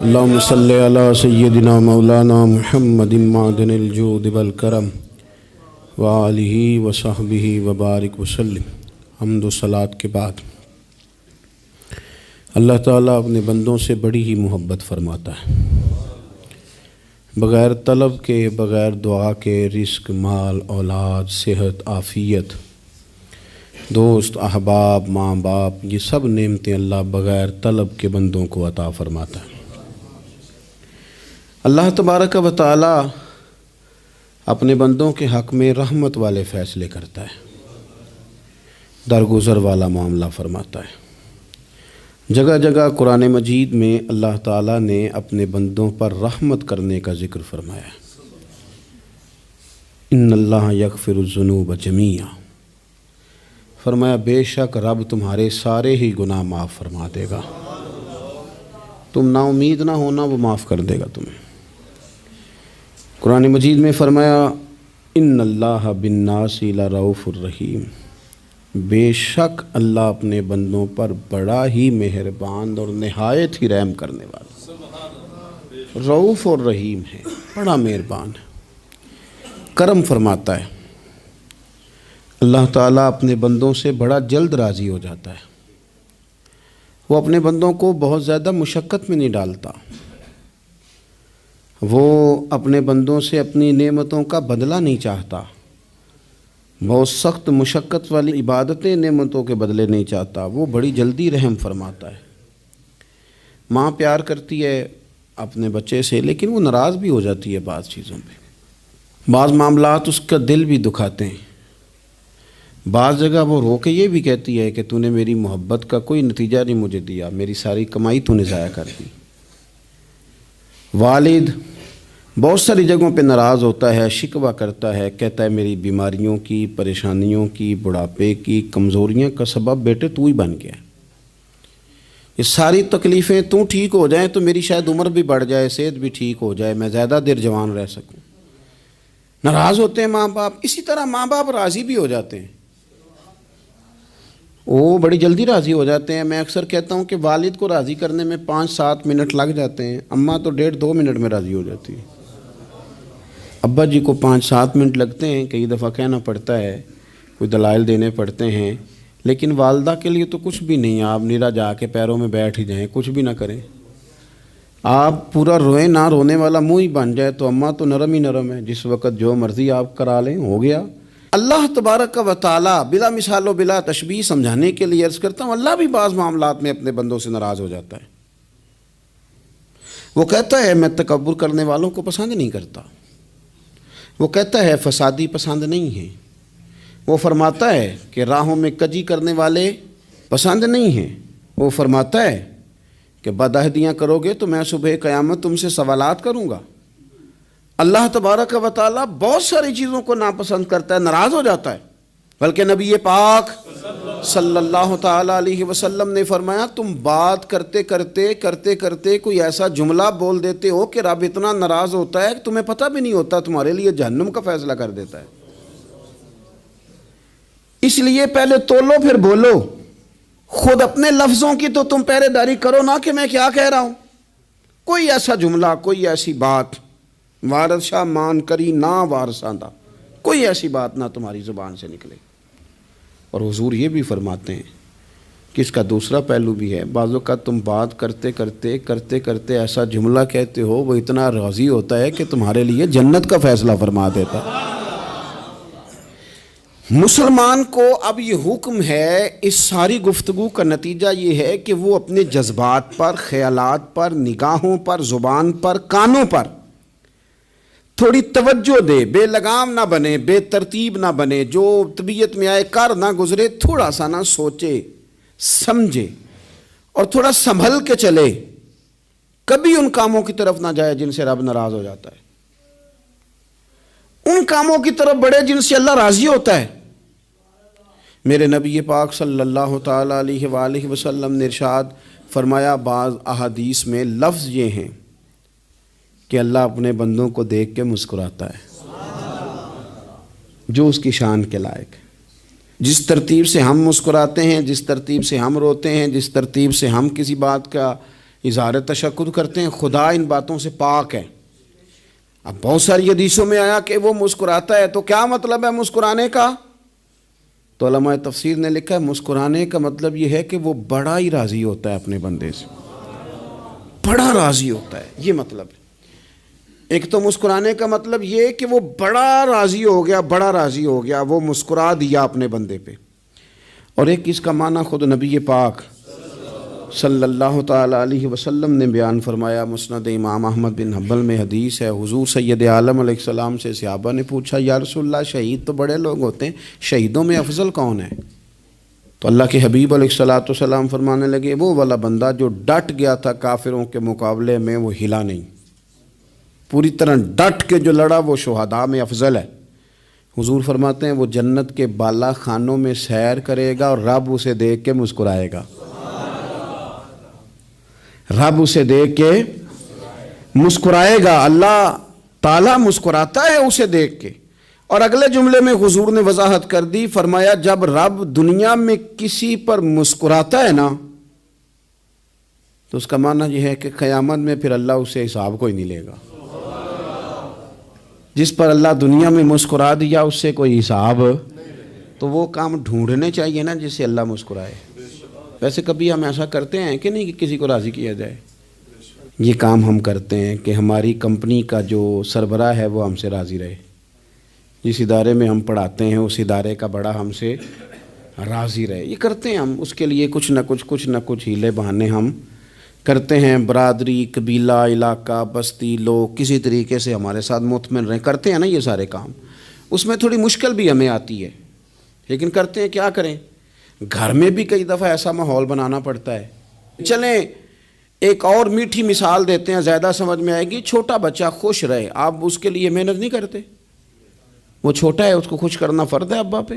اللہم صلی علی سیدنا مولانا محمد معدن الجود والکرم وآلہ وصحبہ وبارک وسلم۔ حمد و صلاۃ کے بعد اللہ تعالیٰ اپنے بندوں سے بڑی ہی محبت فرماتا ہے۔ بغیر طلب کے، بغیر دعا کے رزق، مال، اولاد، صحت، عافیت، دوست، احباب، ماں باپ، یہ سب نعمتیں اللہ بغیر طلب کے بندوں کو عطا فرماتا ہے۔ اللہ تبارک و تعالی اپنے بندوں کے حق میں رحمت والے فیصلے کرتا ہے، درگزر والا معاملہ فرماتا ہے۔ جگہ جگہ قرآن مجید میں اللہ تعالیٰ نے اپنے بندوں پر رحمت کرنے کا ذکر فرمایا ہے۔ ان اللہ یغفر الذنوب جمیعا، فرمایا بے شک رب تمہارے سارے ہی گناہ معاف فرما دے گا، تم نا امید نہ ہونا، وہ معاف کر دے گا تمہیں۔ قرآن مجید میں فرمایا ان اللہ بالناس لرؤوف الرحیم، بے شک اللہ اپنے بندوں پر بڑا ہی مہربان اور نہایت ہی رحم کرنے والا، رؤوف اور رحیم ہے، بڑا مہربان ہے، کرم فرماتا ہے۔ اللہ تعالیٰ اپنے بندوں سے بڑا جلد راضی ہو جاتا ہے، وہ اپنے بندوں کو بہت زیادہ مشقت میں نہیں ڈالتا، وہ اپنے بندوں سے اپنی نعمتوں کا بدلہ نہیں چاہتا، بہت سخت مشقت والی عبادتیں نعمتوں کے بدلے نہیں چاہتا، وہ بڑی جلدی رحم فرماتا ہے۔ ماں پیار کرتی ہے اپنے بچے سے، لیکن وہ ناراض بھی ہو جاتی ہے بعض چیزوں پہ، بعض معاملات اس کا دل بھی دکھاتے ہیں، بعض جگہ وہ رو کے یہ بھی کہتی ہے کہ تو نے میری محبت کا کوئی نتیجہ نہیں مجھے دیا، میری ساری کمائی تو نے ضائع کر دی۔ والد بہت ساری جگہوں پہ ناراض ہوتا ہے، شکوہ کرتا ہے، کہتا ہے میری بیماریوں کی، پریشانیوں کی، بڑھاپے کی، کمزوریاں کا سبب بیٹے تو ہی بن گیا، یہ ساری تکلیفیں تو ٹھیک ہو جائیں تو میری شاید عمر بھی بڑھ جائے، صحت بھی ٹھیک ہو جائے، میں زیادہ دیر جوان رہ سکوں۔ ناراض ہوتے ہیں ماں باپ، اسی طرح ماں باپ راضی بھی ہو جاتے ہیں، وہ بڑی جلدی راضی ہو جاتے ہیں۔ میں اکثر کہتا ہوں کہ والد کو راضی کرنے میں 5-7 منٹ لگ جاتے ہیں، اماں تو 1.5-2 منٹ میں راضی ہو جاتی ہے۔ ابا جی کو 5-7 منٹ لگتے ہیں، کئی دفعہ کہنا پڑتا ہے، کوئی دلائل دینے پڑتے ہیں، لیکن والدہ کے لیے تو کچھ بھی نہیں، آپ نیرا جا کے پیروں میں بیٹھ ہی جائیں، کچھ بھی نہ کریں، آپ پورا روئیں، نہ رونے والا منہ ہی بن جائے تو اماں تو نرم ہی نرم ہے، جس وقت جو مرضی آپ کرا لیں ہو گیا۔ اللہ تبارک و تعالی بلا مثال و بلا تشبیہ سمجھانے کے لیے عرض کرتا ہوں، اللہ بھی بعض معاملات میں اپنے بندوں سے ناراض ہو جاتا ہے۔ وہ کہتا ہے میں تکبر کرنے والوں کو پسند نہیں کرتا، وہ کہتا ہے فسادی پسند نہیں ہیں، وہ فرماتا ہے کہ راہوں میں کجی کرنے والے پسند نہیں ہیں، وہ فرماتا ہے کہ بدعہدیاں کرو گے تو میں صبح قیامت تم سے سوالات کروں گا۔ اللہ تبارک و تعالیٰ بہت ساری چیزوں کو ناپسند کرتا ہے، ناراض ہو جاتا ہے، بلکہ نبی پاک صلی اللہ تعالیٰ علیہ وسلم نے فرمایا تم بات کرتے کرتے کوئی ایسا جملہ بول دیتے ہو کہ رب اتنا ناراض ہوتا ہے کہ تمہیں پتہ بھی نہیں ہوتا، تمہارے لیے جہنم کا فیصلہ کر دیتا ہے۔ اس لیے پہلے تولو پھر بولو، خود اپنے لفظوں کی تو تم پہرے داری کرو نا کہ میں کیا کہہ رہا ہوں۔ کوئی ایسا جملہ، کوئی ایسی بات وارث شاہ مان کری نہ وارثاندہ، کوئی ایسی بات نہ تمہاری زبان سے نکلے۔ اور حضور یہ بھی فرماتے ہیں کہ اس کا دوسرا پہلو بھی ہے، بعض اوقات تم بات کرتے ایسا جملہ کہتے ہو وہ اتنا راضی ہوتا ہے کہ تمہارے لیے جنت کا فیصلہ فرما دیتا ہے۔ مسلمان کو اب یہ حکم ہے، اس ساری گفتگو کا نتیجہ یہ ہے کہ وہ اپنے جذبات پر، خیالات پر، نگاہوں پر، زبان پر، کانوں پر تھوڑی توجہ دے، بے لگام نہ بنے، بے ترتیب نہ بنے، جو طبیعت میں آئے کر نہ گزرے، تھوڑا سا نہ سوچے سمجھے اور تھوڑا سنبھل کے چلے، کبھی ان کاموں کی طرف نہ جائے جن سے رب ناراض ہو جاتا ہے، ان کاموں کی طرف بڑھے جن سے اللہ راضی ہوتا ہے۔ میرے نبی پاک صلی اللہ تعالیٰ علیہ وآلہ وسلم نے ارشاد فرمایا، بعض احادیث میں لفظ یہ ہیں کہ اللہ اپنے بندوں کو دیکھ کے مسکراتا ہے، جو اس کی شان کے لائق ہے۔ جس ترتیب سے ہم مسکراتے ہیں، جس ترتیب سے ہم روتے ہیں، جس ترتیب سے ہم کسی بات کا اظہار تشکر کرتے ہیں، خدا ان باتوں سے پاک ہے۔ اب بہت ساری حدیثوں میں آیا کہ وہ مسکراتا ہے، تو کیا مطلب ہے مسکرانے کا؟ تو علماء تفسیر نے لکھا ہے مسکرانے کا مطلب یہ ہے کہ وہ بڑا ہی راضی ہوتا ہے اپنے بندے سے، بڑا راضی ہوتا ہے، یہ مطلب ہے۔ ایک تو مسکرانے کا مطلب یہ کہ وہ بڑا راضی ہو گیا، بڑا راضی ہو گیا، وہ مسکرا دیا اپنے بندے پہ۔ اور ایک اس کا معنی خود نبی پاک صلی اللہ تعالیٰ علیہ وسلم نے بیان فرمایا۔ مسند امام احمد بن حنبل میں حدیث ہے، حضور سید عالم علیہ السلام سے صحابہ نے پوچھا یا رسول اللہ شہید تو بڑے لوگ ہوتے ہیں، شہیدوں میں افضل کون ہے؟ تو اللہ کے حبیب علیہ السلام فرمانے لگے وہ والا بندہ جو ڈٹ گیا تھا کافروں کے مقابلے میں، وہ ہلا نہیں، پوری طرح ڈٹ کے جو لڑا وہ شہداء میں افضل ہے۔ حضور فرماتے ہیں وہ جنت کے بالا خانوں میں سیر کرے گا اور رب اسے دیکھ کے مسکرائے گا، رب اسے دیکھ کے مسکرائے گا، اللہ تعالیٰ مسکراتا ہے اسے دیکھ کے۔ اور اگلے جملے میں حضور نے وضاحت کر دی، فرمایا جب رب دنیا میں کسی پر مسکراتا ہے نا تو اس کا معنی یہ ہے کہ قیامت میں پھر اللہ اسے حساب کوئی نہیں لے گا۔ جس پر اللہ دنیا میں مسکرا دیا اس سے کوئی حساب، تو وہ کام ڈھونڈنے چاہیے نا جس سے اللہ مسکرائے۔ ویسے کبھی ہم ایسا کرتے ہیں کہ نہیں کہ کسی کو راضی کیا جائے؟ یہ کام ہم کرتے ہیں کہ ہماری کمپنی کا جو سربراہ ہے وہ ہم سے راضی رہے، جس ادارے میں ہم پڑھاتے ہیں اس ادارے کا بڑا ہم سے راضی رہے، یہ کرتے ہیں ہم۔ اس کے لیے کچھ نہ کچھ ہیلے بہانے ہم کرتے ہیں، برادری، قبیلہ، علاقہ، بستی، لوگ کسی طریقے سے ہمارے ساتھ مطمئن رہیں، کرتے ہیں نا یہ سارے کام۔ اس میں تھوڑی مشکل بھی ہمیں آتی ہے لیکن کرتے ہیں، کیا کریں؟ گھر میں بھی کئی دفعہ ایسا ماحول بنانا پڑتا ہے۔ چلیں ایک اور میٹھی مثال دیتے ہیں، زیادہ سمجھ میں آئے گی۔ چھوٹا بچہ خوش رہے، آپ اس کے لیے محنت نہیں کرتے؟ وہ چھوٹا ہے، اس کو خوش کرنا فرض ہے ابا پہ،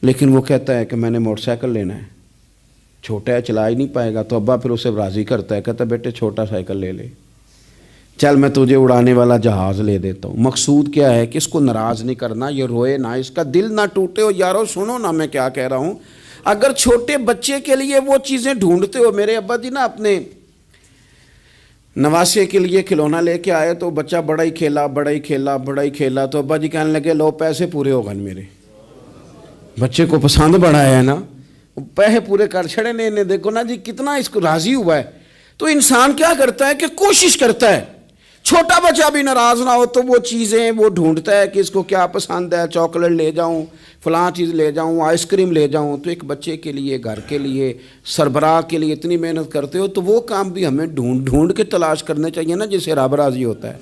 لیکن وہ کہتا ہے کہ میں نے موٹر سائیکل لینا ہے، چھوٹا ہے چلا ہی نہیں پائے گا، تو ابا پھر اسے راضی کرتا ہے، کہتا ہے بیٹے چھوٹا سائیکل لے لے، چل میں تجھے اڑانے والا جہاز لے دیتا ہوں۔ مقصود کیا ہے کہ اس کو ناراض نہیں کرنا، یہ روئے نہ، اس کا دل نہ ٹوٹے۔ ہو یارو سنو نا میں کیا کہہ رہا ہوں، اگر چھوٹے بچے کے لیے وہ چیزیں ڈھونڈتے ہو، میرے ابا جی نا اپنے نواسے کے لیے کھلونا لے کے آئے تو بچہ بڑا ہی کھیلا، تو ابا جی کہنے لگے لو پیسے پورے ہو گئے میرے، بچے کو پسند بڑا ہے نا، پیسے پورے کر چھڑے نے، دیکھو نا جی کتنا اس کو راضی ہوا ہے۔ تو انسان کیا کرتا ہے کہ کوشش کرتا ہے، چھوٹا بچہ بھی ناراض نہ ہو تو وہ چیزیں وہ ڈھونڈتا ہے کہ اس کو کیا پسند ہے، چاکلیٹ لے جاؤں، فلاں چیز لے جاؤں، آئس کریم لے جاؤں۔ تو ایک بچے کے لیے، گھر کے لیے، سربراہ کے لیے اتنی محنت کرتے ہو تو وہ کام بھی ہمیں ڈھونڈ کے تلاش کرنے چاہیے نا جس سے رب راضی ہوتا ہے،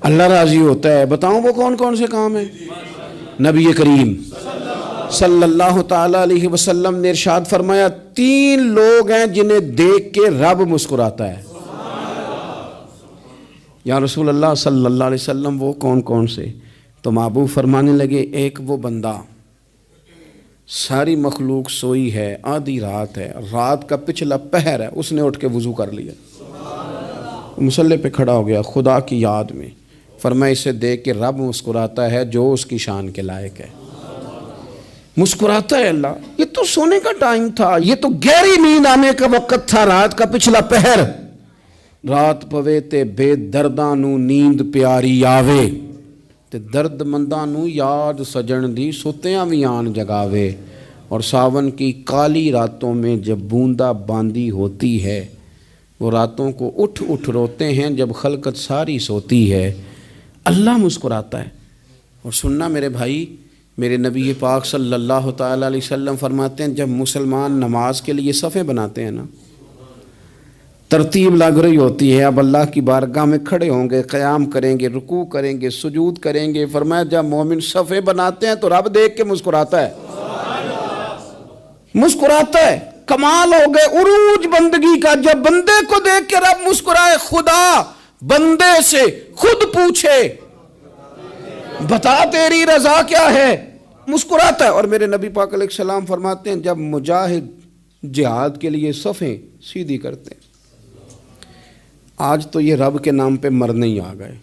اللہ راضی ہوتا ہے۔ بتاؤں وہ کون کون سے کام ہیں؟ نبی کریم صلی اللہ تعالیٰ علیہ وسلم نے ارشاد فرمایا 3 لوگ ہیں جنہیں دیکھ کے رب مسکراتا ہے۔ یا رسول اللہ صلی اللہ علیہ وسلم وہ کون کون سے؟ تو محبوب فرمانے لگے ایک وہ بندہ ساری مخلوق سوئی ہے، آدھی رات ہے، رات کا پچھلا پہر ہے، اس نے اٹھ کے وضو کر لیا، مصلی پہ کھڑا ہو گیا خدا کی یاد میں، فرمایا اسے دیکھ کے رب مسکراتا ہے جو اس کی شان کے لائق ہے، مسکراتا ہے اللہ۔ یہ تو سونے کا ٹائم تھا، یہ تو گہری نیند آنے کا وقت تھا، رات کا پچھلا پہر، رات پوے تے بے درداں نو نیند پیاری آوے تے درد منداں نو یاد سجن دی ستیاں وی آن جگاوے، اور ساون کی کالی راتوں میں جب بوندا باندی ہوتی ہے، وہ راتوں کو اٹھ روتے ہیں جب خلقت ساری سوتی ہے، اللہ مسکراتا ہے۔ اور سننا میرے بھائی، میرے نبی پاک صلی اللہ تعالیٰ علیہ وسلم فرماتے ہیں جب مسلمان نماز کے لیے صفیں بناتے ہیں نا، ترتیب لگ رہی ہوتی ہے، اب اللہ کی بارگاہ میں کھڑے ہوں گے، قیام کریں گے، رکوع کریں گے، سجود کریں گے، فرمایا جب مومن صفیں بناتے ہیں تو رب دیکھ کے مسکراتا ہے، مسکراتا ہے۔ کمال ہو گئے عروج بندگی کا، جب بندے کو دیکھ کے رب مسکرائے، خدا بندے سے خود پوچھے بتا تیری رضا کیا ہے، مسکراتا ہے۔ اور میرے نبی پاک علیہ السلام فرماتے ہیں جب مجاہد جہاد کے لیے صفیں سیدھی کرتے ہیں، آج تو یہ رب کے نام پہ مرنے ہی آ گئے،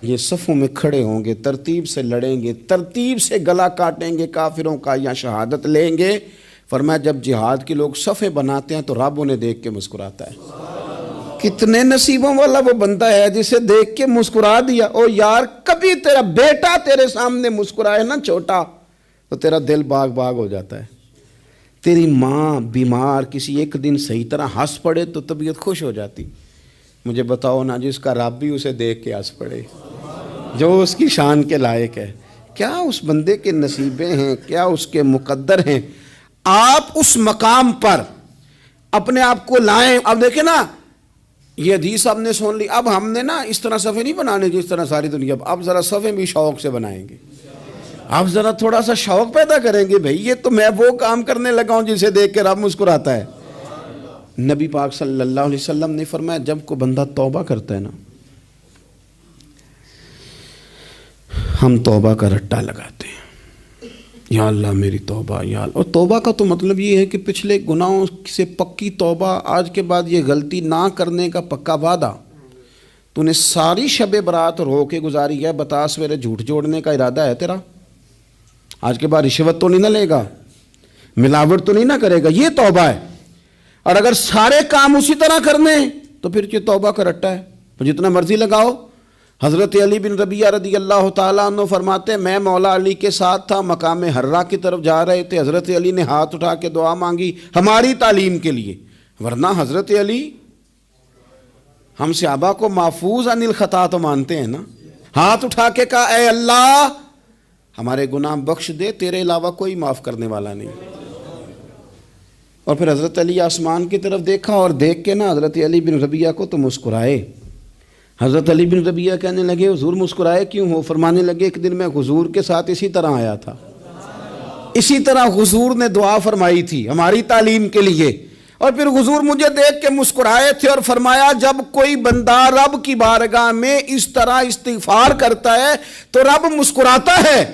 یہ صفوں میں کھڑے ہوں گے، ترتیب سے لڑیں گے، ترتیب سے گلا کاٹیں گے کافروں کا یا شہادت لیں گے، فرمایا جب جہاد کے لوگ صفیں بناتے ہیں تو رب انہیں دیکھ کے مسکراتا ہے۔ کتنے نصیبوں والا وہ بندہ ہے جسے دیکھ کے مسکرا دیا۔ او یار کبھی تیرا بیٹا تیرے سامنے مسکرائے نا چھوٹا تو تیرا دل باغ باغ ہو جاتا ہے۔ تیری ماں بیمار کسی ایک دن صحیح طرح ہنس پڑے تو طبیعت خوش ہو جاتی۔ مجھے بتاؤ نا جس کا رب بھی اسے دیکھ کے ہنس پڑے، جو اس کی شان کے لائق ہے، کیا اس بندے کے نصیبیں ہیں، کیا اس کے مقدر ہیں۔ آپ اس مقام پر اپنے آپ کو لائیں۔ اب دیکھیں نا یہ حدیث آپ نے سن لی، اب ہم نے نا اس طرح صفحے نہیں بنانے جس طرح ساری دنیا، اب ذرا صفحے بھی شوق سے بنائیں گے۔ اب ذرا تھوڑا سا شوق پیدا کریں گے، بھئی یہ تو میں وہ کام کرنے لگا ہوں جسے دیکھ کے رب مسکراتا ہے۔ نبی پاک صلی اللہ علیہ وسلم نے فرمایا جب کوئی بندہ توبہ کرتا ہے نا، ہم توبہ کا رٹا لگاتے ہیں، یا اللہ میری توبہ یا اللہ۔ اور توبہ کا تو مطلب یہ ہے کہ پچھلے گناہوں سے پکی توبہ، آج کے بعد یہ غلطی نہ کرنے کا پکا وعدہ۔ تو نے ساری شب برات رو کے گزاری ہے، بتا سویرے جھوٹ جوڑنے کا ارادہ ہے تیرا؟ آج کے بعد رشوت تو نہیں نہ لے گا، ملاوٹ تو نہیں نہ کرے گا، یہ توبہ ہے۔ اور اگر سارے کام اسی طرح کرنے تو پھر یہ توبہ کا رٹا ہے، تو جتنا مرضی لگاؤ۔ حضرت علی بن ربیعہ رضی اللہ تعالیٰ عنہ فرماتے ہیں میں مولا علی کے ساتھ تھا، مقام حرہ کی طرف جا رہے تھے، حضرت علی نے ہاتھ اٹھا کے دعا مانگی ہماری تعلیم کے لیے، ورنہ حضرت علی ہم صحابہ کو محفوظ عن الخطا تو مانتے ہیں نا۔ ہاتھ اٹھا کے کہا اے اللہ ہمارے گناہ بخش دے، تیرے علاوہ کوئی معاف کرنے والا نہیں۔ اور پھر حضرت علی آسمان کی طرف دیکھا اور دیکھ کے نا حضرت علی بن ربیعہ کو تو مسکرائے۔ حضرت علی بن ربیعہ کہنے لگے حضور مسکرائے کیوں ہو؟ فرمانے لگے ایک دن میں حضور کے ساتھ اسی طرح آیا تھا، اسی طرح حضور نے دعا فرمائی تھی ہماری تعلیم کے لیے، اور پھر حضور مجھے دیکھ کے مسکرائے تھے اور فرمایا جب کوئی بندہ رب کی بارگاہ میں اس طرح استغفار کرتا ہے تو رب مسکراتا ہے،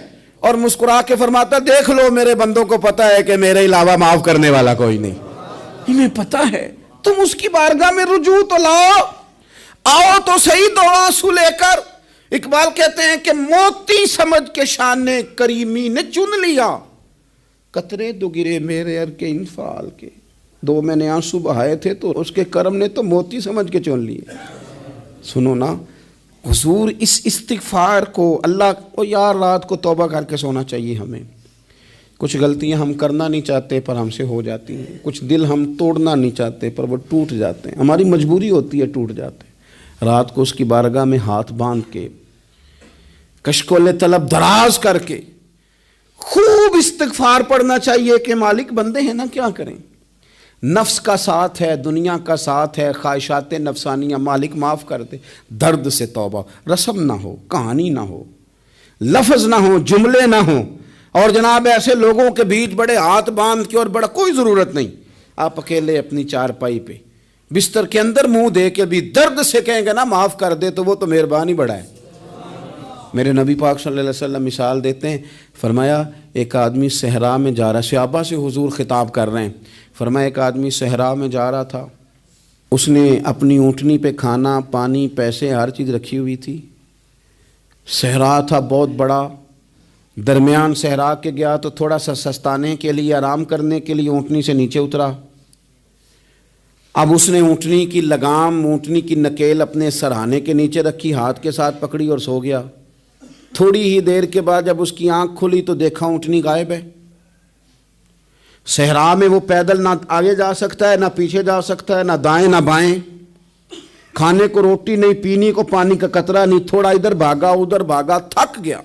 اور مسکرا کے فرماتا دیکھ لو میرے بندوں کو پتا ہے کہ میرے علاوہ معاف کرنے والا کوئی نہیں، انہیں پتا ہے، تم اس کی بارگاہ میں رجوع تو لاؤ، آؤ تو صحیح دو آنسو لے کر۔ اقبال کہتے ہیں کہ موتی سمجھ کے شان کریمی نے چن لیا، قطرے دو گرے میرے ار کے انفعال کے، دو میں نے آنسو بہائے تھے تو اس کے کرم نے تو موتی سمجھ کے چن لیے۔ سنو نا حضور اس استغفار کو اللہ کو یار رات کو توبہ کر کے سونا چاہیے ہمیں۔ کچھ غلطیاں ہم کرنا نہیں چاہتے پر ہم سے ہو جاتی ہیں، کچھ دل ہم توڑنا نہیں چاہتے پر وہ ٹوٹ جاتے ہیں، ہماری مجبوری ہوتی ہے ٹوٹ جاتے ہیں۔ رات کو اس کی بارگاہ میں ہاتھ باندھ کے کشکول طلب دراز کر کے خوب استغفار پڑھنا چاہیے کہ مالک بندے ہیں نا کیا کریں، نفس کا ساتھ ہے، دنیا کا ساتھ ہے، خواہشات نفسانیہ، مالک معاف کر دے۔ درد سے توبہ، رسم نہ ہو، کہانی نہ ہو، لفظ نہ ہو، جملے نہ ہوں، اور جناب ایسے لوگوں کے بیچ بڑے ہاتھ باندھ کے اور بڑا کوئی ضرورت نہیں، آپ اکیلے اپنی چارپائی پہ بستر کے اندر منہ دے کے بھی درد سے کہیں گے نا معاف کر دے تو وہ تو مہربانی بڑا ہے۔ میرے نبی پاک صلی اللہ علیہ وسلم مثال دیتے ہیں، فرمایا ایک آدمی صحرا میں جا رہا، صحابہ سے حضور خطاب کر رہے ہیں، فرمایا ایک آدمی صحرا میں جا رہا تھا، اس نے اپنی اونٹنی پہ کھانا پانی پیسے ہر چیز رکھی ہوئی تھی، صحرا تھا بہت بڑا، درمیان صحرا کے گیا تو تھوڑا سا سستانے کے لیے آرام کرنے کے لیے اونٹنی سے نیچے اترا، اب اس نے اونٹنی کی لگام اونٹنی کی نکیل اپنے سرہانے کے نیچے رکھی، ہاتھ کے ساتھ پکڑی اور سو گیا۔ تھوڑی ہی دیر کے بعد جب اس کی آنکھ کھلی تو دیکھا اونٹنی غائب ہے۔ صحرا میں وہ پیدل نہ آگے جا سکتا ہے، نہ پیچھے جا سکتا ہے، نہ دائیں نہ بائیں، کھانے کو روٹی نہیں، پینے کو پانی کا قطرہ نہیں، تھوڑا ادھر بھاگا ادھر بھاگا، تھک گیا۔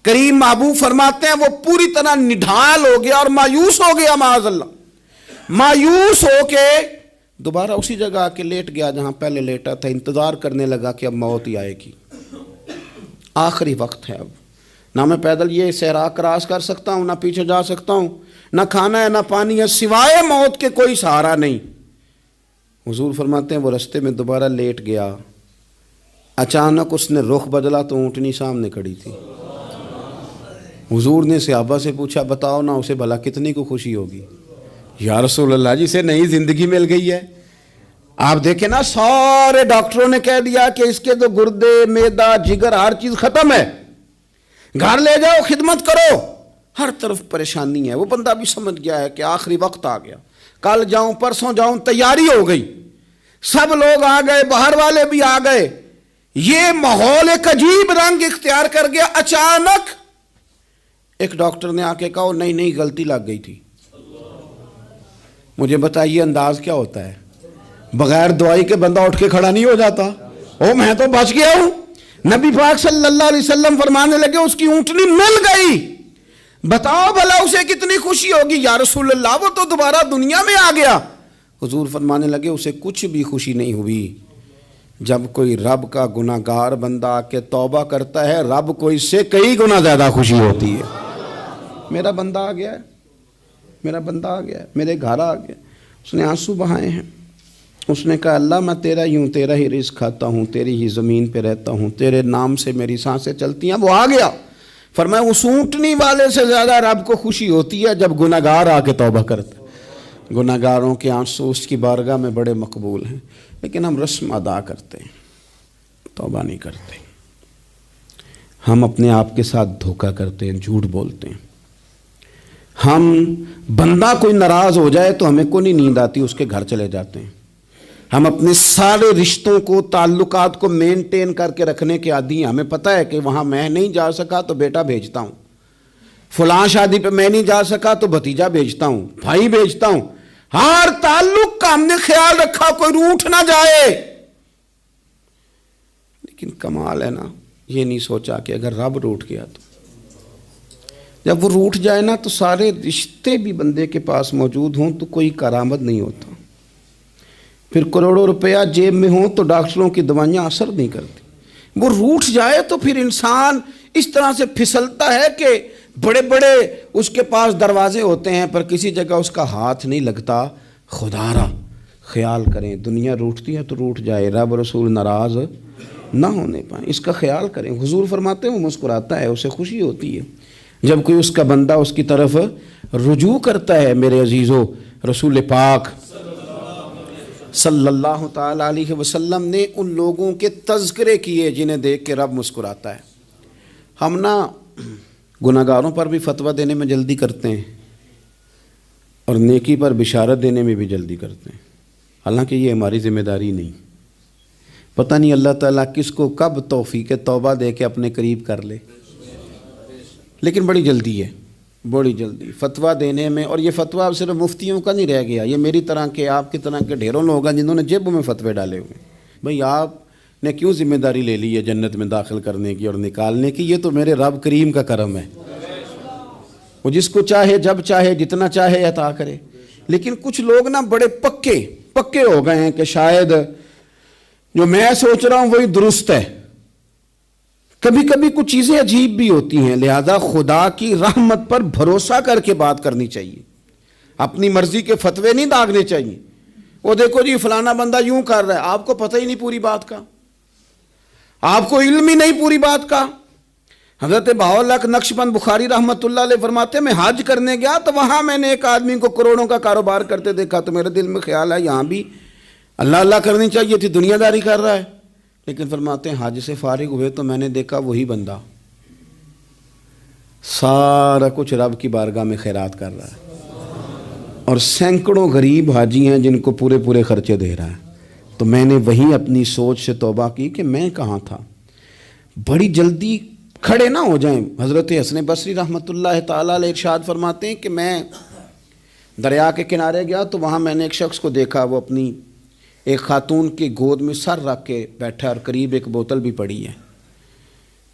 کریم محبوب فرماتے ہیں وہ پوری طرح نڈھال ہو گیا اور مایوس ہو گیا، معاذ اللہ، مایوس ہو کے دوبارہ اسی جگہ آ کے لیٹ گیا جہاں پہلے لیٹا تھا، انتظار کرنے لگا کہ اب موت ہی آئے گی، آخری وقت ہے، اب نہ میں پیدل یہ صحرا کراس کر سکتا ہوں، نہ پیچھے جا سکتا ہوں، نہ کھانا ہے نہ پانی ہے، سوائے موت کے کوئی سہارا نہیں۔ حضور فرماتے ہیں وہ رستے میں دوبارہ لیٹ گیا، اچانک اس نے رخ بدلا تو اونٹنی سامنے کھڑی تھی۔ حضور نے صحابہ سے پوچھا بتاؤ نا اسے بھلا کتنی کو خوشی ہوگی؟ یا رسول اللہ جسے نئی زندگی مل گئی ہے۔ آپ دیکھیں نا سارے ڈاکٹروں نے کہہ دیا کہ اس کے تو گردے معدہ جگر ہر چیز ختم ہے، گھر لے جاؤ خدمت کرو، ہر طرف پریشانی ہے. وہ بندہ بھی سمجھ گیا ہے کہ آخری وقت آ گیا, کل جاؤں پرسوں جاؤں, تیاری ہو گئی, سب لوگ آ گئے, باہر والے بھی آ گئے, یہ ماحول ایک عجیب رنگ اختیار کر گیا. اچانک ایک ڈاکٹر نے آ کے کہا نہیں نہیں غلطی لگ گئی تھی. مجھے بتائیے انداز کیا ہوتا ہے؟ بغیر دوائی کے بندہ اٹھ کے کھڑا نہیں ہو جاتا. او میں تو بچ گیا ہوں. نبی پاک صلی اللہ علیہ وسلم فرمانے لگے اس کی اونٹنی مل گئی. بتاؤ بھلا اسے کتنی خوشی ہوگی. یا رسول اللہ وہ تو دوبارہ دنیا میں آ گیا. حضور فرمانے لگے اسے کچھ بھی خوشی نہیں ہوئی. جب کوئی رب کا گناہ گار بندہ آ کے توبہ کرتا ہے, رب کو اس سے کئی گنا زیادہ خوشی ہوتی ہے. میرا بندہ آ گیا ہے, میرا بندہ آ گیا ہے, میرے گھر آ گیا. اس نے آنسو بہائے ہیں. اس نے کہا اللہ میں تیرا ہی ہوں, تیرا ہی رزق کھاتا ہوں, تیری ہی زمین پہ رہتا ہوں, تیرے نام سے میری سانسیں چلتی ہیں. وہ آ گیا. فرمایا اس اونٹنی والے سے زیادہ رب کو خوشی ہوتی ہے جب گناہ گار آ کے توبہ کرتا ہے. گناہ گاروں کے آنسو اس کی بارگاہ میں بڑے مقبول ہیں. لیکن ہم رسم ادا کرتے ہیں, توبہ نہیں کرتے. ہم اپنے آپ کے ساتھ دھوکہ کرتے ہیں, جھوٹ بولتے ہیں. ہم بندہ کوئی ناراض ہو جائے تو ہمیں کو نہیں نیند آتی, اس کے گھر چلے جاتے ہیں. ہم اپنے سارے رشتوں کو, تعلقات کو مینٹین کر کے رکھنے کے عادی ہیں. ہمیں پتہ ہے کہ وہاں میں نہیں جا سکا تو بیٹا بھیجتا ہوں, فلاں شادی پہ میں نہیں جا سکا تو بھتیجا بھیجتا ہوں, بھائی بھیجتا ہوں. ہر تعلق کا ہم نے خیال رکھا کوئی روٹھ نہ جائے. لیکن کمال ہے نا, یہ نہیں سوچا کہ اگر رب روٹھ گیا تو جب وہ روٹھ جائے نا تو سارے رشتے بھی بندے کے پاس موجود ہوں تو کوئی کارآمد نہیں ہوتا. پھر کروڑوں روپیہ جیب میں ہوں تو ڈاکٹروں کی دوائیاں اثر نہیں کرتی. وہ روٹھ جائے تو پھر انسان اس طرح سے پھسلتا ہے کہ بڑے بڑے اس کے پاس دروازے ہوتے ہیں پر کسی جگہ اس کا ہاتھ نہیں لگتا. خدا را خیال کریں, دنیا روٹتی ہے تو روٹھ جائے, رب رسول ناراض نہ ہونے پائیں, اس کا خیال کریں. حضور فرماتے ہیں وہ مسکراتا ہے, اسے خوشی ہوتی ہے جب کوئی اس کا بندہ اس کی طرف رجوع کرتا ہے. میرے عزیزو, رسول پاک صلی اللہ تعالی علیہ وسلم نے ان لوگوں کے تذکرے کیے جنہیں دیکھ کے رب مسکراتا ہے. ہم نا گناہ گاروں پر بھی فتویٰ دینے میں جلدی کرتے ہیں اور نیکی پر بشارت دینے میں بھی جلدی کرتے ہیں, حالانکہ یہ ہماری ذمہ داری نہیں. پتہ نہیں اللہ تعالیٰ کس کو کب توفیق توبہ دے کے اپنے قریب کر لے, لیکن بڑی جلدی ہے, بڑی جلدی فتویٰ دینے میں. اور یہ فتویٰ اب صرف مفتیوں کا نہیں رہ گیا, یہ میری طرح کے, آپ کی طرح کے ڈھیروں لوگ ہیں جنہوں نے جیبوں میں فتوے ڈالے ہوئے. بھئی آپ نے کیوں ذمہ داری لے لی ہے جنت میں داخل کرنے کی اور نکالنے کی؟ یہ تو میرے رب کریم کا کرم ہے, وہ جس کو چاہے جب چاہے جتنا چاہے عطا کرے. لیکن کچھ لوگ نا بڑے پکے ہو گئے ہیں کہ شاید جو میں سوچ رہا ہوں وہی درست ہے. کبھی کبھی کچھ چیزیں عجیب بھی ہوتی ہیں, لہذا خدا کی رحمت پر بھروسہ کر کے بات کرنی چاہیے. اپنی مرضی کے فتوے نہیں داغنے چاہیے. وہ دیکھو جی فلانا بندہ یوں کر رہا ہے, آپ کو پتہ ہی نہیں پوری بات کا, آپ کو علم ہی نہیں پوری بات کا. حضرت بہاءاللہ نقشبند بخاری رحمۃ اللہ علیہ فرماتے ہیں میں حج کرنے گیا تو وہاں میں نے ایک آدمی کو کروڑوں کا کاروبار کرتے دیکھا تو میرے دل میں خیال ہے یہاں بھی اللہ اللہ کرنی چاہیے تھی, دنیا داری کر رہا ہے. لیکن فرماتے ہیں حج سے فارغ ہوئے تو میں نے دیکھا وہی بندہ سارا کچھ رب کی بارگاہ میں خیرات کر رہا ہے اور سینکڑوں غریب حاجی ہیں جن کو پورے پورے خرچے دے رہا ہے. تو میں نے وہی اپنی سوچ سے توبہ کی کہ میں کہاں تھا. بڑی جلدی کھڑے نہ ہو جائیں. حضرت حسن بصری رحمۃ اللہ تعالیٰ علیہ ارشاد فرماتے ہیں کہ میں دریا کے کنارے گیا تو وہاں میں نے ایک شخص کو دیکھا, وہ اپنی ایک خاتون کی گود میں سر رکھ کے بیٹھا اور قریب ایک بوتل بھی پڑی ہے.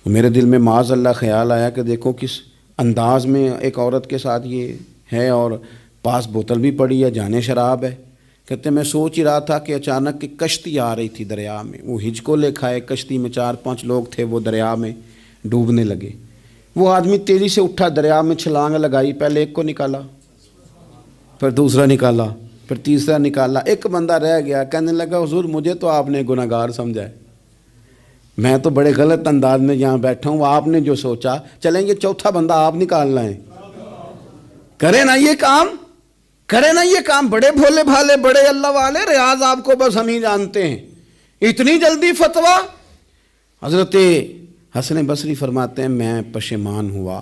میرے دل میں معاذ اللہ خیال آیا کہ دیکھو کس انداز میں ایک عورت کے ساتھ یہ ہے اور پاس بوتل بھی پڑی ہے, جانے شراب ہے. کہتے میں سوچ ہی رہا تھا کہ اچانک ایک کشتی آ رہی تھی دریا میں. وہ ہجکو لے کھائے, کشتی میں 4-5 لوگ تھے, وہ دریا میں ڈوبنے لگے. وہ آدمی تیزی سے اٹھا, دریا میں چھلانگ لگائی, پہلے ایک کو نکالا, پھر دوسرا نکالا, پھر تیسرا نکالا. ایک بندہ رہ گیا, کہنے لگا حضور مجھے تو آپ نے گناہ گار سمجھا ہے, میں تو بڑے غلط انداز میں یہاں بیٹھا ہوں, آپ نے جو سوچا. چلیں گے چوتھا بندہ آپ نکالنا ہے, کرے نا یہ کام, کرے نا یہ کام. بڑے بھولے بھالے, بڑے اللہ والے, ریاض آپ کو بس ہم ہی جانتے ہیں. اتنی جلدی فتویٰ. حضرت حسن بصری فرماتے ہیں میں پشیمان ہوا,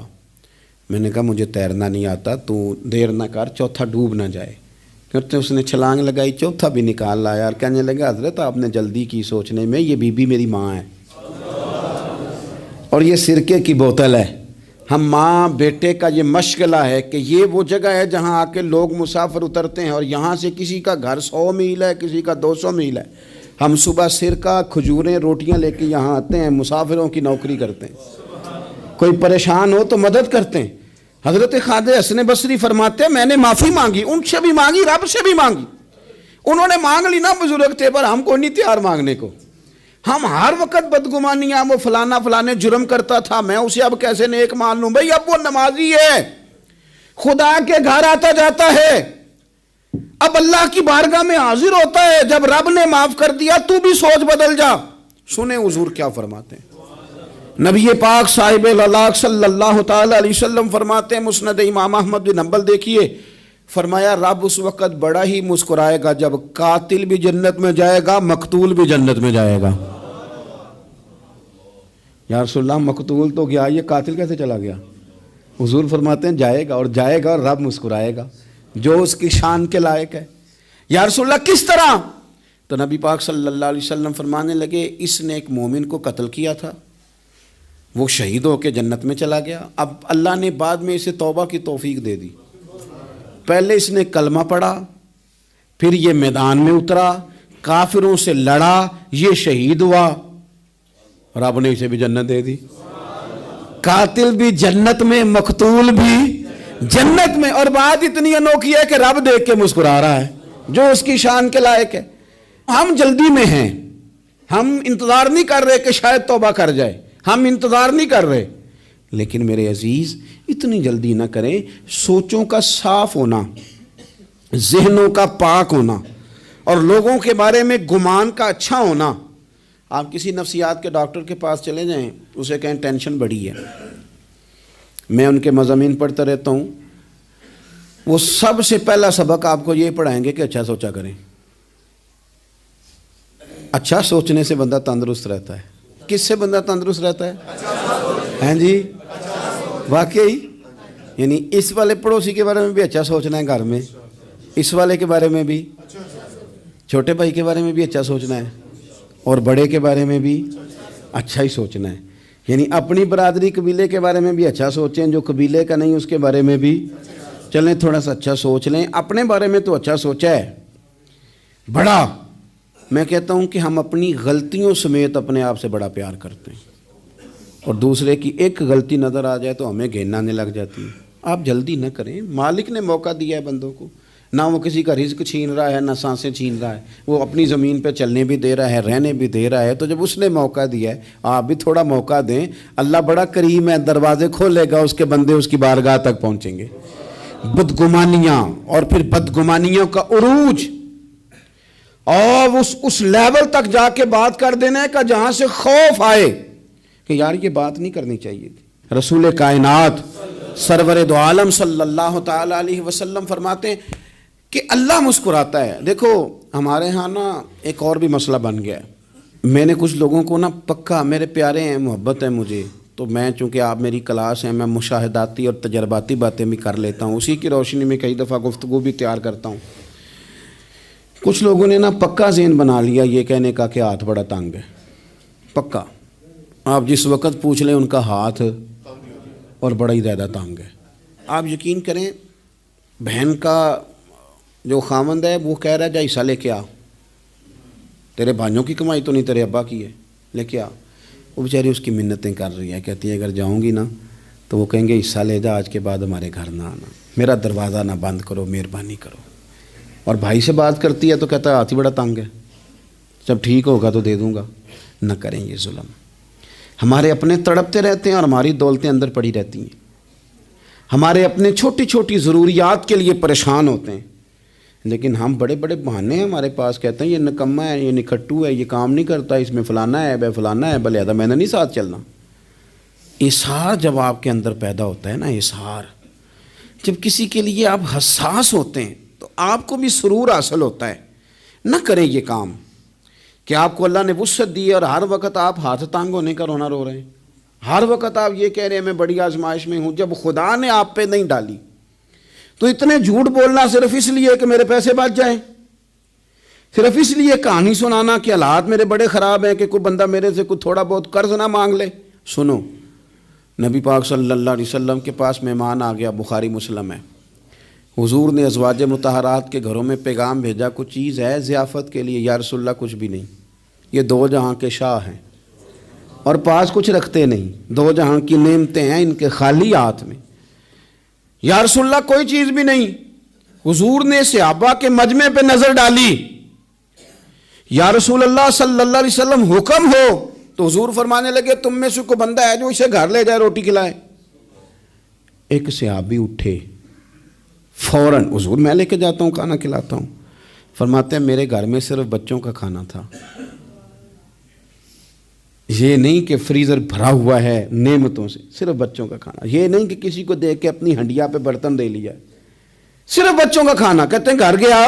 میں نے کہا مجھے تیرنا نہیں آتا، تو دیر نہ کر، چوتھا ڈوب نہ جائے۔ کرتے اس نے چھلانگ لگائی، چوتھا بھی نکال لایا اور کہنے لگا حضرت آپ نے جلدی کی سوچنے میں، یہ بی بی میری ماں ہے اور یہ سرکے کی بوتل ہے۔ ہم ماں بیٹے کا یہ مشغلہ ہے کہ یہ وہ جگہ ہے جہاں آ کے لوگ مسافر اترتے ہیں، اور یہاں سے کسی کا گھر 100 میل ہے، کسی کا 200 میل ہے۔ ہم صبح سرکہ، کھجوریں، روٹیاں لے کے یہاں آتے ہیں، مسافروں کی نوکری کرتے ہیں، کوئی پریشان ہو تو مدد کرتے ہیں۔ حضرت خواجہ حسن بصری فرماتے ہیں میں نے معافی مانگی، ان سے بھی مانگی، رب سے بھی مانگی۔ انہوں نے مانگ لی نا بزرگ تھے، پر ہم کو نہیں تیار مانگنے کو۔ ہم ہر وقت بدگمانیاں، وہ فلانا فلانے جرم کرتا تھا، میں اسے اب کیسے نیک مان لوں؟ بھئی اب وہ نمازی ہے، خدا کے گھر آتا جاتا ہے، اب اللہ کی بارگاہ میں حاضر ہوتا ہے، جب رب نے معاف کر دیا تو بھی سوچ بدل جا۔ سنیں حضور کیا فرماتے ہیں۔ نبی پاک صاحب اللہ صلی اللہ تعالی علیہ وسلم فرماتے ہیں، مسند امام احمد بن حنبل دیکھیے، فرمایا رب اس وقت بڑا ہی مسکرائے گا جب قاتل بھی جنت میں جائے گا، مقتول بھی جنت میں جائے گا۔ یا رسول اللہ مقتول تو گیا، یہ قاتل کیسے چلا گیا؟ حضور فرماتے ہیں جائے گا، اور جائے گا اور رب مسکرائے گا، جو اس کی شان کے لائق ہے۔ یا رسول اللہ کس طرح؟ تو نبی پاک صلی اللہ علیہ وسلم فرمانے لگے اس نے ایک مومن کو قتل کیا تھا، وہ شہید ہو کے جنت میں چلا گیا، اب اللہ نے بعد میں اسے توبہ کی توفیق دے دی۔ پہلے اس نے کلمہ پڑھا، پھر یہ میدان میں اترا، کافروں سے لڑا، یہ شہید ہوا، رب نے اسے بھی جنت دے دی۔ قاتل بھی جنت میں، مقتول بھی جنت میں، اور بات اتنی انوکھی ہے کہ رب دیکھ کے مسکرا رہا ہے، جو اس کی شان کے لائق ہے۔ ہم جلدی میں ہیں، ہم انتظار نہیں کر رہے کہ شاید توبہ کر جائے، ہم انتظار نہیں کر رہے، لیکن میرے عزیز اتنی جلدی نہ کریں۔ سوچوں کا صاف ہونا، ذہنوں کا پاک ہونا، اور لوگوں کے بارے میں گمان کا اچھا ہونا۔ آپ کسی نفسیات کے ڈاکٹر کے پاس چلے جائیں، اسے کہیں ٹینشن بڑی ہے، میں ان کے مضامین پڑھتا رہتا ہوں، وہ سب سے پہلا سبق آپ کو یہ پڑھائیں گے کہ اچھا سوچا کریں۔ اچھا سوچنے سے بندہ تندرست رہتا ہے۔ کس سے بندہ تندرست رہتا ہے؟ ہیں جی واقعی، یعنی اس والے پڑوسی کے بارے میں بھی اچھا سوچنا ہے، گھر میں اس والے کے بارے میں بھی، چھوٹے بھائی کے بارے میں بھی اچھا سوچنا ہے، اور بڑے کے بارے میں بھی اچھا ہی سوچنا ہے۔ یعنی اپنی برادری قبیلے کے بارے میں بھی اچھا سوچیں، جو قبیلے کا نہیں اس کے بارے میں بھی چلیں تھوڑا سا اچھا سوچ لیں۔ اپنے بارے میں تو اچھا سوچا ہے بڑا، میں کہتا ہوں کہ ہم اپنی غلطیوں سمیت اپنے آپ سے بڑا پیار کرتے ہیں، اور دوسرے کی ایک غلطی نظر آ جائے تو ہمیں گھن آنے لگ جاتی ہے۔ آپ جلدی نہ کریں، مالک نے موقع دیا ہے بندوں کو، نہ وہ کسی کا رزق چھین رہا ہے، نہ سانسیں چھین رہا ہے، وہ اپنی زمین پہ چلنے بھی دے رہا ہے، رہنے بھی دے رہا ہے، تو جب اس نے موقع دیا ہے آپ بھی تھوڑا موقع دیں۔ اللہ بڑا کریم ہے، دروازے کھولے گا، اس کے بندے اس کی بارگاہ تک پہنچیں گے۔ بدگمانیاں اور پھر بدگمانیوں کا عروج، اور اس لیول تک جا کے بات کر دینا ہے کہ جہاں سے خوف آئے کہ یار یہ بات نہیں کرنی چاہیے تھی۔ رسول کائنات سرور دو عالم صلی اللہ تعالی علیہ وسلم فرماتے ہیں کہ اللہ مسکراتا ہے۔ دیکھو ہمارے ہاں نا ایک اور بھی مسئلہ بن گیا ہے، میں نے کچھ لوگوں کو نا پکا، میرے پیارے ہیں، محبت ہے مجھے، تو میں چونکہ آپ میری کلاس ہیں، میں مشاہداتی اور تجرباتی باتیں بھی کر لیتا ہوں، اسی کی روشنی میں کئی دفعہ گفتگو بھی تیار کرتا ہوں۔ کچھ لوگوں نے نا پکا ذہن بنا لیا یہ کہنے کا کہ ہاتھ بڑا تنگ ہے، پکا، آپ جس وقت پوچھ لیں ان کا ہاتھ اور بڑا ہی زیادہ تنگ ہے۔ آپ یقین کریں، بہن کا جو خامند ہے وہ کہہ رہا ہے جا حصہ لے کے آ، تیرے بھائیوں کی کمائی تو نہیں، تیرے ابا کی ہے، لے کے آ۔ وہ بیچاری اس کی منتیں کر رہی ہے، کہتی ہے اگر جاؤں گی نا تو وہ کہیں گے حصہ لے جا، آج کے بعد ہمارے گھر نہ آنا، میرا دروازہ نہ بند کرو، مہربانی کرو۔ اور بھائی سے بات کرتی ہے تو کہتا ہے ہاتھ ہی بڑا تنگ ہے، جب ٹھیک ہوگا تو دے دوں گا۔ نہ کریں یہ ظلم۔ ہمارے اپنے تڑپتے رہتے ہیں اور ہماری دولتیں اندر پڑی رہتی ہیں، ہمارے اپنے چھوٹی چھوٹی ضروریات کے لیے پریشان ہوتے ہیں، لیکن ہم بڑے بڑے بہانے ہیں ہمارے پاس، کہتے ہیں یہ نکمہ ہے، یہ نکھٹو ہے، یہ کام نہیں کرتا، اس میں فلانا ہے، بے فلانا ہے، بلہذا میں نے نہیں ساتھ چلنا۔ اظہار جب آپ کے اندر پیدا ہوتا ہے نا، اظہار جب کسی کے لیے آپ حساس ہوتے ہیں تو آپ کو بھی سرور حاصل ہوتا ہے۔ نہ کریں یہ کام کہ آپ کو اللہ نے وسعت دی اور ہر وقت آپ ہاتھ تانگ ہونے کا رونا رو رہے ہیں۔ ہر وقت آپ یہ کہہ رہے ہیں میں بڑی آزمائش میں ہوں، جب خدا نے آپ پہ نہیں ڈالی تو اتنے جھوٹ بولنا صرف اس لیے کہ میرے پیسے بچ جائیں، صرف اس لیے کہانی سنانا کہ حالات میرے بڑے خراب ہیں کہ کوئی بندہ میرے سے کوئی تھوڑا بہت قرض نہ مانگ لے۔ سنو، نبی پاک صلی اللہ علیہ وسلم کے پاس مہمان آ گیا، بخاری مسلم ہے، حضور نے ازواج مطہرات کے گھروں میں پیغام بھیجا، کچھ چیز ہے ضیافت کے لیے؟ یا رسول اللہ کچھ بھی نہیں، یہ دو جہاں کے شاہ ہیں اور پاس کچھ رکھتے نہیں، دو جہاں کی نعمتیں ہیں ان کے خالی ہاتھ میں۔ یا رسول اللہ کوئی چیز بھی نہیں۔ حضور نے صحابہ کے مجمع پہ نظر ڈالی، یا رسول اللہ صلی اللہ علیہ وسلم حکم ہو، تو حضور فرمانے لگے تم میں سے کوئی بندہ ہے جو اسے گھر لے جائے روٹی کھلائے؟ ایک صحابی اٹھے فوراً، حضور میں لے کے جاتا ہوں کھانا کھلاتا ہوں۔ فرماتے ہیں میرے گھر میں صرف بچوں کا کھانا تھا، یہ نہیں کہ فریزر بھرا ہوا ہے نعمتوں سے، صرف بچوں کا کھانا، یہ نہیں کہ کسی کو دیکھ کے اپنی ہنڈیا پہ برتن دے لیا، صرف بچوں کا کھانا۔ کہتے ہیں گھر گیا،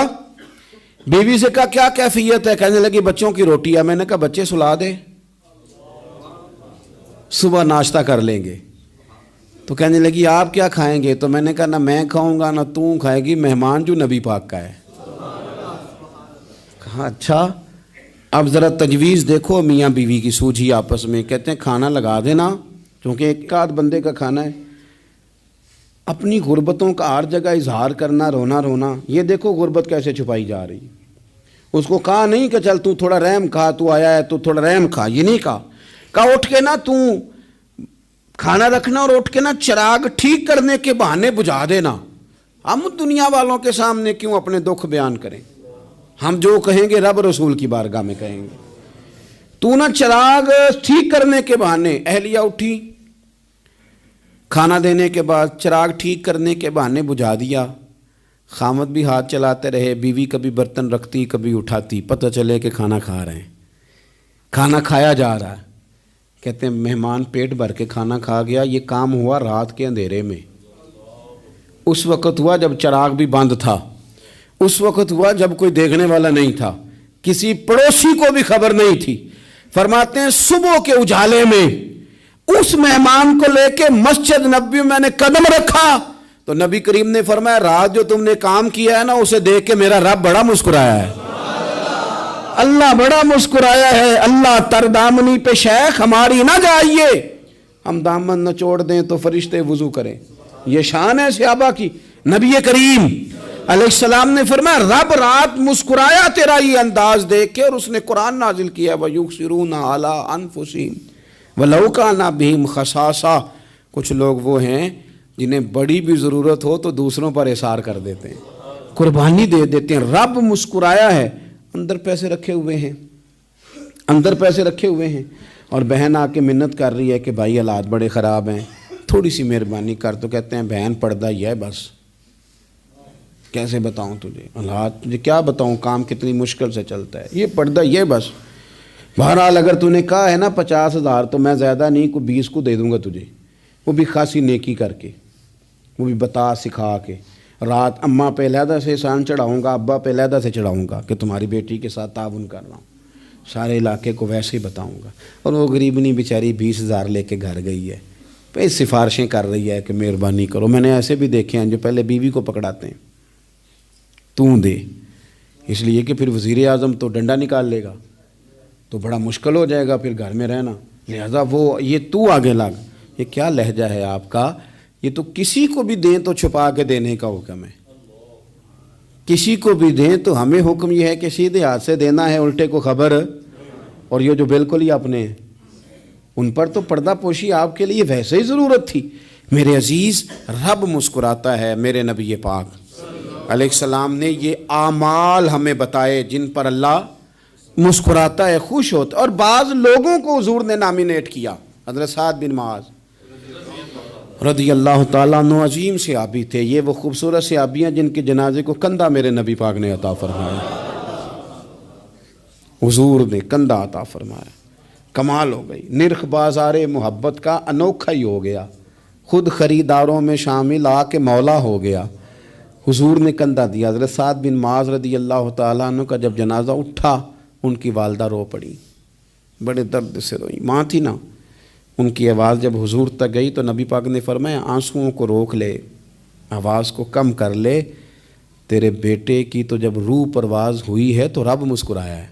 بیوی سے کہا کیا کیفیت ہے؟ کہنے لگی بچوں کی روٹی ہے۔ میں نے کہا بچے سلا دے، صبح ناشتہ کر لیں گے۔ تو کہنے لگی آپ کیا کھائیں گے؟ تو میں نے کہا نہ میں کھاؤں گا نہ تو کھائے گی، مہمان جو نبی پاک کا ہے۔ کہا اچھا، اب ذرا تجویز دیکھو میاں بیوی کی سوجھی آپس میں۔ کہتے ہیں کھانا لگا دینا، کیونکہ ایک آدھ بندے کا کھانا ہے۔ اپنی غربتوں کا ہر جگہ اظہار کرنا، رونا رونا، یہ دیکھو غربت کیسے چھپائی جا رہی۔ اس کو کہا نہیں کہ چل تو تھوڑا رحم کھا، تو آیا ہے تو تھوڑا رحم کھا، یہ نہیں کہا اٹھ کے نا تو کھانا رکھنا اور اٹھ کے نا چراغ ٹھیک کرنے کے بہانے بجھا دینا۔ ہم دنیا والوں کے سامنے کیوں اپنے دکھ بیان کریں؟ ہم جو کہیں گے رب رسول کی بارگاہ میں کہیں گے۔ تو نا چراغ ٹھیک کرنے کے بہانے، اہلیہ اٹھی، کھانا دینے کے بعد چراغ ٹھیک کرنے کے بہانے بجھا دیا۔ خامد بھی ہاتھ چلاتے رہے، بیوی کبھی برتن رکھتی کبھی اٹھاتی، پتہ چلے کہ کھانا کھا رہے ہیں، کھانا کھایا جا رہا ہے۔ کہتے ہیں مہمان پیٹ بھر کے کھانا کھا گیا۔ یہ کام ہوا رات کے اندھیرے میں، اس وقت ہوا جب چراغ بھی بند تھا، اس وقت ہوا جب کوئی دیکھنے والا نہیں تھا، کسی پڑوسی کو بھی خبر نہیں تھی۔ فرماتے ہیں صبح کے اجالے میں اس مہمان کو لے کے مسجد نبوی میں نے قدم رکھا تو نبی کریم نے فرمایا رات جو تم نے کام کیا ہے نا اسے دیکھ کے میرا رب بڑا مسکرایا ہے، اللہ بڑا مسکرایا ہے۔ اللہ تر دامنی پہ شیخ ہماری نہ جائیے، ہم دامن نچوڑ دیں تو فرشتے وضو کریں۔ یہ شان ہے صحابہ کی۔ نبی کریم علیہ السلام نے فرمایا رب رات مسکرایا تیرا یہ انداز دیکھ کے، اور اس نے قرآن نازل کیا وَيُؤْثِرُونَ عَلَىٰ أَنفُسِهِمْ وَلَوْ كَانَ بِهِمْ خَصَاصَةٌ۔ کچھ لوگ وہ ہیں جنہیں بڑی بھی ضرورت ہو تو دوسروں پر اثار کر دیتے ہیں، قربانی دے دیتے ہیں۔ رب مسکرایا ہے، اندر پیسے رکھے ہوئے ہیں، اندر پیسے رکھے ہوئے ہیں، اور بہن آ کے منت کر رہی ہے کہ بھائی حالات بڑے خراب ہیں، تھوڑی سی مہربانی کر۔ تو کہتے ہیں بہن پردہ ہی ہے بس، کیسے بتاؤں تجھے حالات، مجھے کیا بتاؤں کام کتنی مشکل سے چلتا ہے، یہ پردہ یہ بس۔ بہرحال اگر تو نے کہا ہے نا 50,000 تو میں زیادہ نہیں کوئی 20 کو دے دوں گا تجھے، وہ بھی خاصی نیکی کر کے، وہ بھی بتا سکھا کے۔ رات اماں پہ علیحدہ سے احسان چڑھاؤں گا، ابا پہ علیحدہ سے چڑھاؤں گا کہ تمہاری بیٹی کے ساتھ تعاون کر رہا ہوں، سارے علاقے کو ویسے ہی بتاؤں گا۔ اور وہ غریبنی بیچاری 20,000 لے کے گھر گئی ہے، پھر سفارشیں کر رہی ہے کہ مہربانی کرو۔ میں نے ایسے بھی دیکھے ہیں جو پہلے بیوی کو پکڑاتے ہیں تو دے، اس لیے کہ پھر وزیر اعظم تو ڈنڈا نکال لے گا تو بڑا مشکل ہو جائے گا پھر گھر میں رہنا، لہذا وہ یہ تو آگے لگ۔ یہ کیا لہجہ ہے آپ کا؟ یہ تو کسی کو بھی دیں تو چھپا کے دینے کا حکم ہے، کسی کو بھی دیں تو ہمیں حکم یہ ہے کہ سیدھے ہاتھ سے دینا ہے، الٹے کو خبر۔ اور یہ جو بالکل ہی اپنے ہیں ان پر تو پردہ پوشی آپ کے لیے ویسے ہی ضرورت تھی۔ میرے عزیز، رب مسکراتا ہے۔ میرے نبی پاک علیہ السلام نے یہ اعمال ہمیں بتائے جن پر اللہ مسکراتا ہے، خوش ہوتا ہے۔ اور بعض لوگوں کو حضور نے نامینیٹ کیا۔ حضرت سعد بن معاذ رضی اللہ تعالیٰ عنہ عظیم صحابی تھے، یہ وہ خوبصورت صحابی ہیں جن کے جنازے کو کندھا میرے نبی پاک نے عطا فرمایا، حضور نے کندھا عطا فرمایا۔ کمال ہو گئی، نرخ بازار محبت کا انوکھا ہی ہو گیا، خود خریداروں میں شامل آ کے مولا ہو گیا۔ حضور نے کندھا دیا۔ حضرت سعد بن معاذ رضی اللہ تعالیٰ عنہ کا جب جنازہ اٹھا، ان کی والدہ رو پڑی، بڑے درد سے روئی، ماں تھی نا، ان کی آواز جب حضور تک گئی تو نبی پاک نے فرمایا آنسوؤں کو روک لے، آواز کو کم کر لے، تیرے بیٹے کی تو جب روح پرواز ہوئی ہے تو رب مسکرایا ہے۔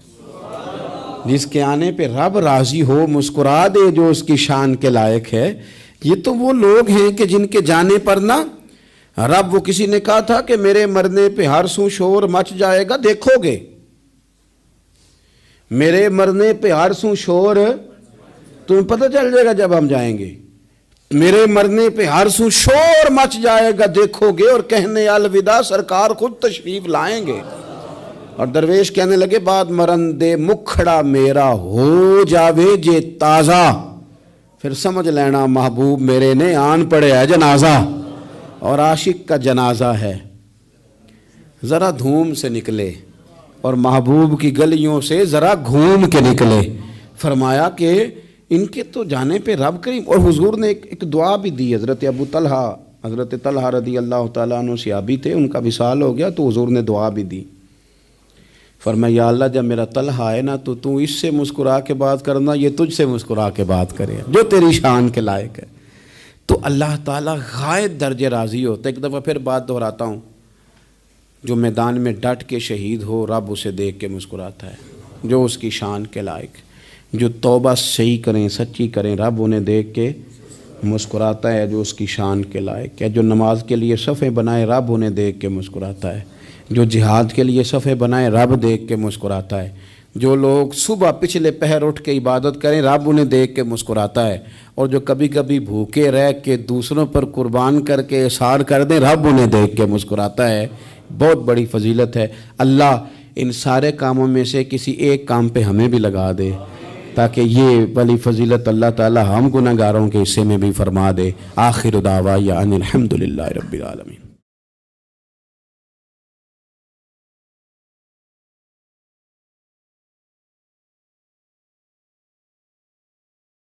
جس کے آنے پہ رب راضی ہو مسکرا دے جو اس کی شان کے لائق ہے۔ یہ تو وہ لوگ ہیں کہ جن کے جانے پر نہ رب، وہ کسی نے کہا تھا کہ میرے مرنے پہ ہر سو شور مچ جائے گا، دیکھو گے میرے مرنے پہ ہر سو شور تمہیں پتہ چل جائے گا جب ہم جائیں گے، میرے مرنے پہ ہر سو شور مچ جائے گا دیکھو گے، اور کہنے الوداع سرکار خود تشریف لائیں گے۔ اور درویش کہنے لگے بعد مرن دے مکھڑا میرا ہو جاوے جے تازہ، پھر سمجھ لینا محبوب میرے نے آن پڑے ہے جنازہ۔ اور عاشق کا جنازہ ہے، ذرا دھوم سے نکلے اور محبوب کی گلیوں سے ذرا گھوم کے نکلے۔ فرمایا کہ ان کے تو جانے پہ رب کریم، اور حضور نے ایک دعا بھی دی۔ حضرت ابو طلحہ، حضرت طلحہ رضی اللہ تعالیٰ عنہ صحابی تھے، ان کا وصال ہو گیا تو حضور نے دعا بھی دی۔ فرمایا یا اللہ جب میرا طلحہ آئے نا تو اس سے مسکرا کے بات کرنا، یہ تجھ سے مسکرا کے بات کرے جو تیری شان کے لائق ہے۔ تو اللہ تعالیٰ غائب درجے راضی ہوتا ہے۔ ایک دفعہ پھر بات دہراتا ہوں، جو میدان میں ڈٹ کے شہید ہو رب اسے دیکھ کے مسکراتا ہے جو اس کی شان کے لائق۔ جو توبہ صحیح کریں، سچی کریں، رب انہیں دیکھ کے مسکراتا ہے جو اس کی شان کے لائق ہے۔ جو نماز کے لیے صفیں بنائے رب انہیں دیکھ کے مسکراتا ہے۔ جو جہاد کے لیے صفیں بنائے رب دیکھ کے مسکراتا ہے۔ جو لوگ صبح پچھلے پہر اٹھ کے عبادت کریں رب انہیں دیکھ کے مسکراتا ہے۔ اور جو کبھی کبھی بھوکے رہ کے دوسروں پر قربان کر کے احسان کر دیں رب انہیں دیکھ کے مسکراتا ہے۔ بہت بڑی فضیلت ہے۔ اللہ ان سارے کاموں میں سے کسی ایک کام پہ ہمیں بھی لگا دے تاکہ یہ بڑی فضیلت اللہ تعالی ہم گناہگاروں کے حصے میں بھی فرما دے۔ آخر دعوانا ان الحمد للہ رب العالمین۔